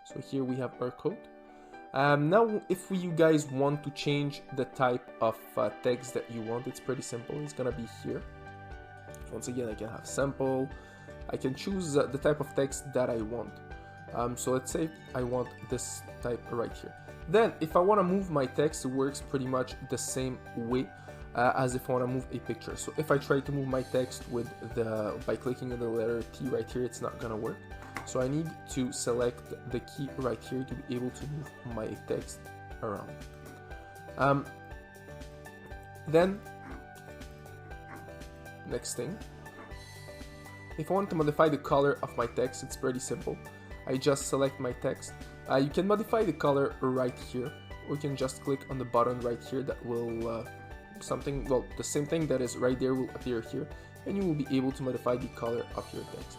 So here we have our code. Now, if you guys want to change the type of text that you want, it's pretty simple. It's gonna be here. Once again, I can have sample. I can choose the type of text that I want. So let's say I want this type right here. Then, if I want to move my text, it works pretty much the same way as if I want to move a picture. So if I try to move my text by clicking on the letter T right here, it's not gonna work. So I need to select the key right here to be able to move my text around. Then, next thing, if I want to modify the color of my text, it's pretty simple. I just select my text. You can modify the color right here, or you can just click on the button right here that will the same thing that is right there will appear here, and you will be able to modify the color of your text.